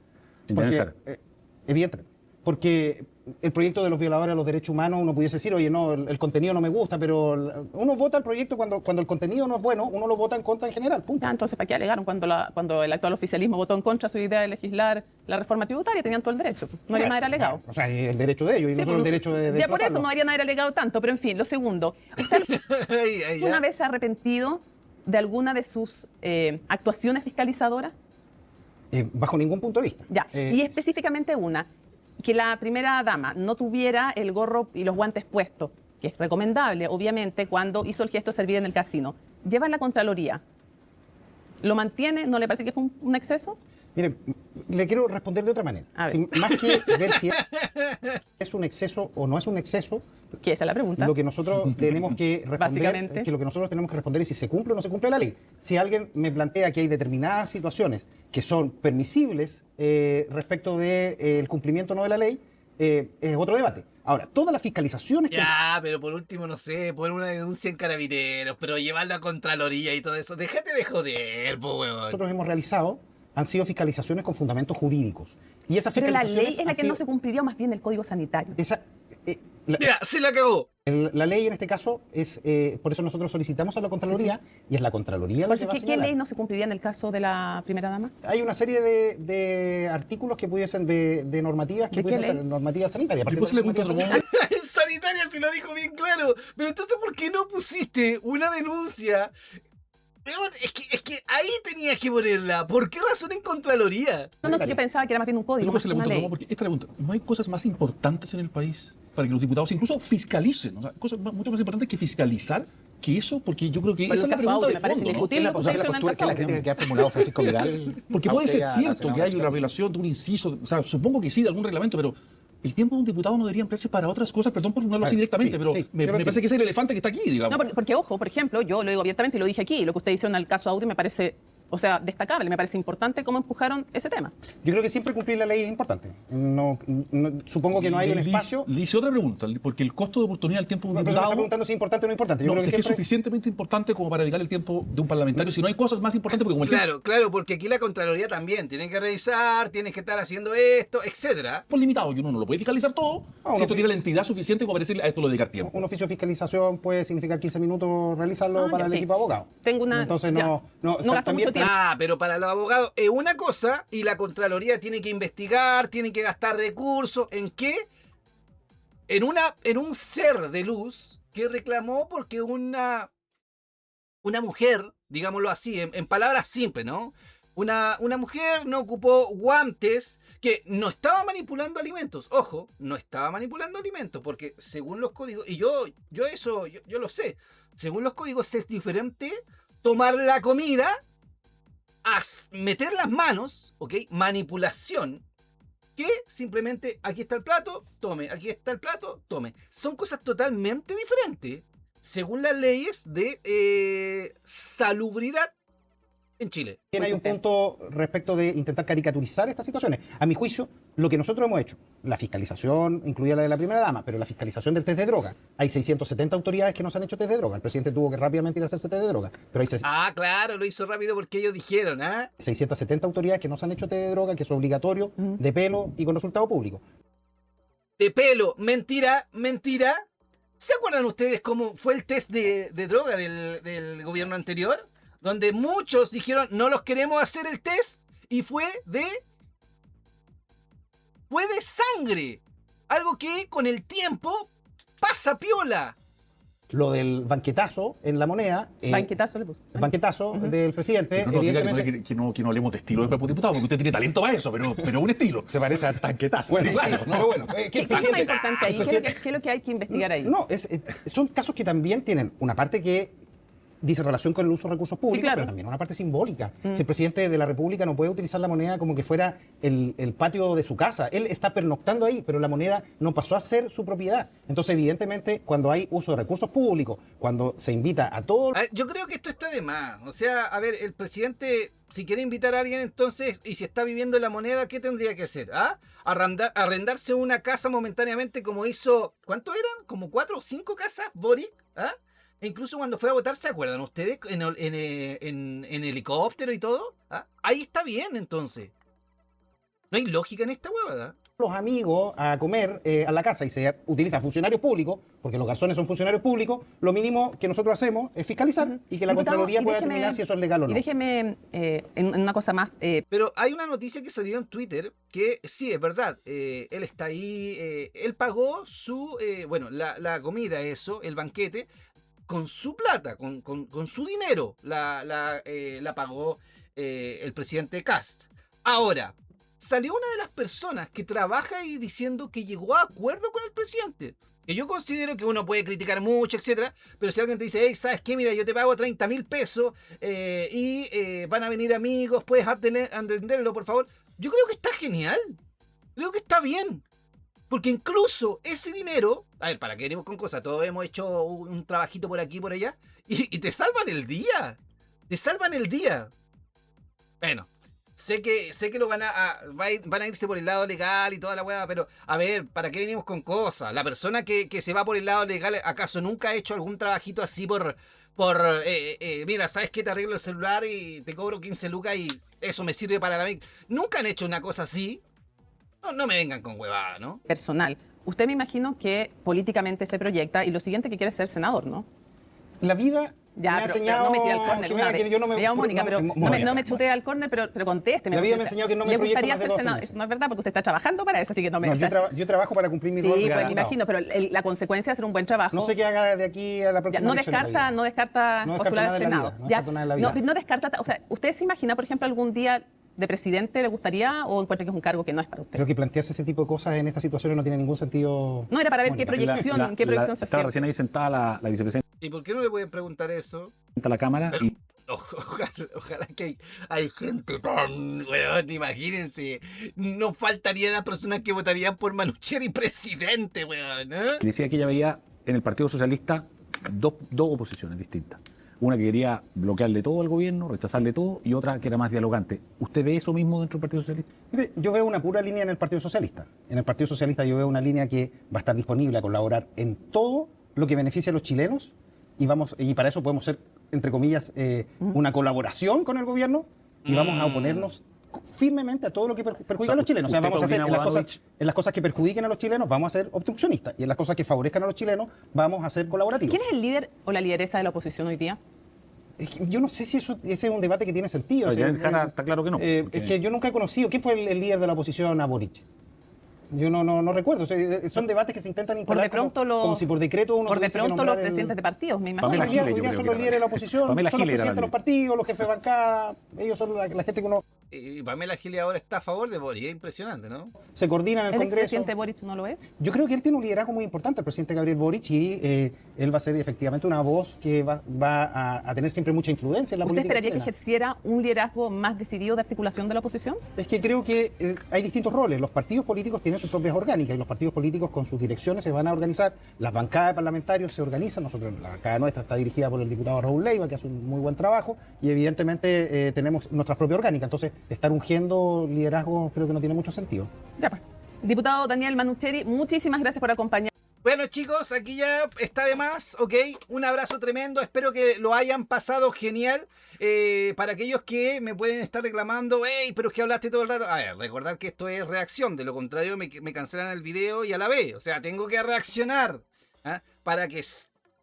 [SPEAKER 3] Evidentemente. Porque el proyecto de los violadores de los derechos humanos, uno pudiese decir, oye, no, el contenido no me gusta, pero uno vota el proyecto cuando el contenido no es bueno, uno lo vota en contra en general, punto.
[SPEAKER 5] Ya, entonces, ¿para qué alegaron cuando el actual oficialismo votó en contra de su idea de legislar la reforma tributaria? Tenían todo el derecho. No harían haber alegado.
[SPEAKER 3] O sea, el derecho de ellos y no solo el derecho de
[SPEAKER 5] ya por eso no harían haber alegado tanto, pero en fin, lo segundo. ¿Usted una vez se ha arrepentido de alguna de sus actuaciones fiscalizadoras?
[SPEAKER 3] Bajo ningún punto de vista.
[SPEAKER 5] Ya, y específicamente una, que la primera dama no tuviera el gorro y los guantes puestos, que es recomendable, obviamente, cuando hizo el gesto de servir en el casino. Lleva en la Contraloría. ¿Lo mantiene? ¿No le parece que fue un exceso?
[SPEAKER 3] Mire, le quiero responder de otra manera. Más que ver si es un exceso o no es un exceso,
[SPEAKER 5] que esa es la pregunta.
[SPEAKER 3] Lo que nosotros tenemos que responder, es si se cumple o no se cumple la ley. Si alguien me plantea que hay determinadas situaciones que son permisibles respecto del cumplimiento o no de la ley, es otro debate. Ahora, todas las fiscalizaciones
[SPEAKER 1] pero por último, no sé, poner una denuncia en Carabineros, pero llevarla a Contraloría y todo eso. Déjate de joder, po, weón.
[SPEAKER 3] Nosotros hemos realizado han sido fiscalizaciones con fundamentos jurídicos. Y esas
[SPEAKER 5] pero la
[SPEAKER 3] fiscalizaciones
[SPEAKER 5] ley es la que no se cumpliría, más bien el Código Sanitario.
[SPEAKER 1] Mira, se la cagó.
[SPEAKER 3] La ley en este caso es, por eso nosotros solicitamos a la Contraloría, y es la Contraloría la que va a señalar.
[SPEAKER 5] ¿Qué ley no se cumpliría en el caso de la primera dama?
[SPEAKER 3] Hay una serie de artículos que pudiesen, de normativas, que pudiesen ser normativa sanitaria.
[SPEAKER 1] Sanitaria se lo dijo bien claro. Pero entonces, ¿por qué no pusiste una denuncia? Es que ahí tenías que ponerla. ¿Por qué razón en Contraloría?
[SPEAKER 5] No, yo pensaba que era más bien un código.
[SPEAKER 2] Porque esta pregunta, ¿no hay cosas más importantes en el país para que los diputados incluso fiscalicen? O sea, cosas mucho más importantes que fiscalizar que eso, porque yo creo que esa es la pregunta de fondo.
[SPEAKER 6] ¿Qué es la crítica que ha formulado Francisco Vidal?
[SPEAKER 2] Porque puede ser cierto que hay una violación de un inciso, o sea, supongo que sí, de algún reglamento, pero el tiempo de un diputado no debería emplearse para otras cosas, perdón por formularlo así directamente, pero me parece que es el elefante que está aquí, digamos.
[SPEAKER 5] No, porque ojo, por ejemplo, yo lo digo abiertamente y lo dije aquí, lo que ustedes hicieron al caso Audi me parece, destacable, me parece importante cómo empujaron ese tema.
[SPEAKER 3] Yo creo que siempre cumplir la ley es importante. Supongo que no hay un espacio.
[SPEAKER 2] Le hice otra pregunta, porque el costo de oportunidad del tiempo de un diputado...
[SPEAKER 3] Me está preguntando si es importante o no importante.
[SPEAKER 2] Yo creo que es suficientemente importante como para dedicar el tiempo de un parlamentario, si no hay cosas más importantes, porque como el
[SPEAKER 1] Claro, porque aquí la Contraloría también tiene que revisar, tienes que estar haciendo esto, etcétera.
[SPEAKER 2] Pues limitado, y uno no lo puede fiscalizar todo, si esto tiene la entidad suficiente como para decirle a esto lo dedicar tiempo.
[SPEAKER 3] Un oficio de fiscalización puede significar 15 minutos realizarlo para el equipo de abogados.
[SPEAKER 5] Entonces
[SPEAKER 3] también...
[SPEAKER 1] pero para los abogados es una cosa y la Contraloría tiene que investigar, tiene que gastar recursos. ¿En qué? En un ser de luz que reclamó porque una mujer, digámoslo así, en palabras simples, ¿no? Una mujer no ocupó guantes, que no estaba manipulando alimentos. Ojo, no estaba manipulando alimentos, porque según los códigos, y yo lo sé, según los códigos es diferente tomar la comida a meter las manos, ¿ok? Manipulación, que simplemente aquí está el plato, tome, aquí está el plato, tome. Son cosas totalmente diferentes según las leyes de salubridad en Chile.
[SPEAKER 3] También hay un punto respecto de intentar caricaturizar estas situaciones. A mi juicio, lo que nosotros hemos hecho, la fiscalización, incluida la de la primera dama, pero la fiscalización del test de droga, hay 670 autoridades que no se han hecho test de droga. El presidente tuvo que rápidamente ir a hacerse test de droga. Pero hay
[SPEAKER 1] claro, lo hizo rápido porque ellos dijeron,
[SPEAKER 3] 670 autoridades que no se han hecho test de droga, que es obligatorio, de pelo y con resultado público.
[SPEAKER 1] De pelo, mentira. ¿Se acuerdan ustedes cómo fue el test de droga del gobierno anterior? Donde muchos dijeron, no los queremos hacer el test, y fue de sangre. Algo que con el tiempo pasa piola.
[SPEAKER 3] Lo del banquetazo en la moneda.
[SPEAKER 5] Banquetazo le puso.
[SPEAKER 3] Banquetazo del presidente.
[SPEAKER 2] No, evidentemente... que no hablemos de estilo de diputado, porque usted tiene talento para eso, pero un estilo.
[SPEAKER 3] Se parece al tanquetazo.
[SPEAKER 2] Bueno, sí, claro.
[SPEAKER 3] Pero bueno,
[SPEAKER 5] ¿Qué es lo más importante ahí? ¿Qué es lo que hay que investigar ahí?
[SPEAKER 3] No, son casos que también tienen una parte que dice relación con el uso de recursos públicos,
[SPEAKER 5] claro,
[SPEAKER 3] pero también una parte simbólica. Si el presidente de la República no puede utilizar la moneda como que fuera el patio de su casa, él está pernoctando ahí, pero la moneda no pasó a ser su propiedad. Entonces, evidentemente, cuando hay uso de recursos públicos, cuando se invita a todos...
[SPEAKER 1] Yo creo que esto está de más. O sea, a ver, el presidente, si quiere invitar a alguien, entonces, y si está viviendo en la moneda, ¿qué tendría que hacer? Arrendarse una casa momentáneamente como hizo... ¿Cuánto eran? ¿Como 4 o 5 casas, Boric? E incluso cuando fue a votar, ¿se acuerdan ustedes? En helicóptero y todo. Ahí está bien, entonces. No hay lógica en esta huevada.
[SPEAKER 3] Los amigos a comer a la casa y se utiliza funcionarios públicos, porque los garzones son funcionarios públicos, lo mínimo que nosotros hacemos es fiscalizar y que la Contraloría pueda determinar si eso es legal o no.
[SPEAKER 5] Y déjeme en una cosa más.
[SPEAKER 1] Pero hay una noticia que salió en Twitter que sí, es verdad. Él está ahí, él pagó su, la comida, el banquete, con su plata, con su dinero, la pagó el presidente Kast. Ahora, salió una de las personas que trabaja ahí diciendo que llegó a acuerdo con el presidente. Que yo considero que uno puede criticar mucho, etcétera, pero si alguien te dice, hey, ¿sabes qué? Mira, yo te pago 30.000 pesos y van a venir amigos, puedes atenderlo, por favor. Yo creo que está genial. Creo que está bien. Porque incluso ese dinero, a ver, ¿para qué venimos con cosas? Todos hemos hecho un trabajito por aquí y por allá, y te salvan el día. Te salvan el día. Bueno, sé que van a irse por el lado legal y toda la hueá, pero a ver, ¿para qué venimos con cosas? La persona que se va por el lado legal, ¿acaso nunca ha hecho algún trabajito así mira, ¿sabes qué? Te arreglo el celular y te cobro 15 lucas y eso me sirve para la... ¿Nunca han hecho una cosa así? No me vengan con huevada, ¿no?
[SPEAKER 5] Personal. Usted me imagino que políticamente se proyecta y lo siguiente que quiere es ser senador, ¿no?
[SPEAKER 3] La vida
[SPEAKER 5] ya,
[SPEAKER 3] me ha enseñado...
[SPEAKER 5] No me tire al córner una vez.
[SPEAKER 3] Yo no me,
[SPEAKER 5] me llamo Mónica, pero no me chutee al córner, pero contésteme.
[SPEAKER 3] La vida me ha enseñado que no me proyecto más de 12
[SPEAKER 5] senador.
[SPEAKER 3] meses.
[SPEAKER 5] No es verdad, porque usted está trabajando para eso, así que no me...
[SPEAKER 3] yo trabajo para cumplir mi rol.
[SPEAKER 5] Sí, pues me imagino, pero la consecuencia es hacer un buen trabajo.
[SPEAKER 3] No sé qué haga de aquí a la próxima
[SPEAKER 5] elección. No descarta postular al Senado. No descarta... O sea, ¿usted se imagina, por ejemplo, algún día de presidente le gustaría o encuentra que es un cargo que no es para usted?
[SPEAKER 3] Creo que plantearse ese tipo de cosas en estas situaciones no tiene ningún sentido.
[SPEAKER 5] No, era para ver qué proyección se hacía.
[SPEAKER 4] Estaba recién ahí sentada la vicepresidenta.
[SPEAKER 1] ¿Y por qué no le pueden preguntar eso?
[SPEAKER 4] A la cámara
[SPEAKER 1] pero, ojalá que hay gente tan, weón, imagínense. No faltaría las personas que votarían por Manucheri presidente, weón.
[SPEAKER 4] Decía que ella veía en el Partido Socialista dos oposiciones distintas. Una que quería bloquearle todo al gobierno, rechazarle todo, y otra que era más dialogante. ¿Usted ve eso mismo dentro del Partido Socialista?
[SPEAKER 3] Mire, yo veo una pura línea en el Partido Socialista. En el Partido Socialista yo veo una línea que va a estar disponible a colaborar en todo lo que beneficie a los chilenos y para eso podemos ser, entre comillas, una colaboración con el gobierno y vamos a oponernos firmemente a todo lo que perjudica a los chilenos. O sea, vamos a hacer en las cosas que perjudiquen a los chilenos, vamos a ser obstruccionistas. Y en las cosas que favorezcan a los chilenos, vamos a ser colaborativos.
[SPEAKER 5] ¿Quién es el líder o la lideresa de la oposición hoy día?
[SPEAKER 3] Es que yo no sé si ese es un debate que tiene sentido.
[SPEAKER 4] Está claro que no.
[SPEAKER 3] Es que yo nunca he conocido. ¿Quién fue el líder de la oposición a Boric? Yo no recuerdo. O sea, son debates que se intentan instalar como si por decreto uno tuviese que nombrar
[SPEAKER 5] los presidentes de partidos, me imagino.
[SPEAKER 3] Hoy día son los líderes de la oposición, son los presidentes de los partidos, los jefes de bancada. Ellos son la gente que uno
[SPEAKER 1] Y Pamela Giles ahora está a favor de Boric, es impresionante, ¿no?
[SPEAKER 3] Se coordina en el
[SPEAKER 5] ¿El
[SPEAKER 3] Congreso.
[SPEAKER 5] expresidente Boric no lo es?
[SPEAKER 3] Yo creo que él tiene un liderazgo muy importante, el presidente Gabriel Boric, y él va a ser efectivamente una voz que va a tener siempre mucha influencia en la
[SPEAKER 5] ¿Usted
[SPEAKER 3] política
[SPEAKER 5] esperaría
[SPEAKER 3] chilena.
[SPEAKER 5] que ejerciera un liderazgo más decidido de articulación de la oposición?
[SPEAKER 3] Es que creo que hay distintos roles. Los partidos políticos tienen sus propias orgánicas y los partidos políticos con sus direcciones se van a organizar. Las bancadas de parlamentarios se organizan. Nosotros, la bancada nuestra está dirigida por el diputado Raúl Leiva, que hace un muy buen trabajo, y evidentemente tenemos nuestras propias orgánicas. Entonces, estar ungiendo liderazgo creo que no tiene mucho sentido.
[SPEAKER 5] Ya pues. Diputado Daniel Manucheri, muchísimas gracias por acompañarnos.
[SPEAKER 1] Bueno, chicos, aquí ya está de más, ¿ok? Un abrazo tremendo, espero que lo hayan pasado genial. Para aquellos que me pueden estar reclamando, hey, pero es que hablaste todo el rato. A ver, recordar que esto es reacción, de lo contrario me cancelan el video y a la vez. O sea, tengo que reaccionar, ¿ah? Para que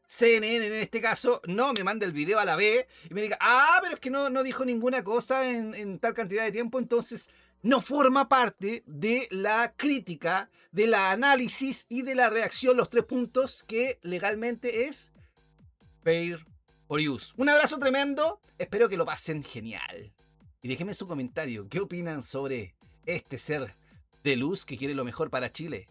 [SPEAKER 1] CNN en este caso no me mande el video a la vez y me diga, pero es que no dijo ninguna cosa en tal cantidad de tiempo, entonces no forma parte de la crítica, de la análisis y de la reacción, los 3 puntos que legalmente es fair for use. Un abrazo tremendo, espero que lo pasen genial. Y déjenme su comentario, ¿qué opinan sobre este ser de luz que quiere lo mejor para Chile?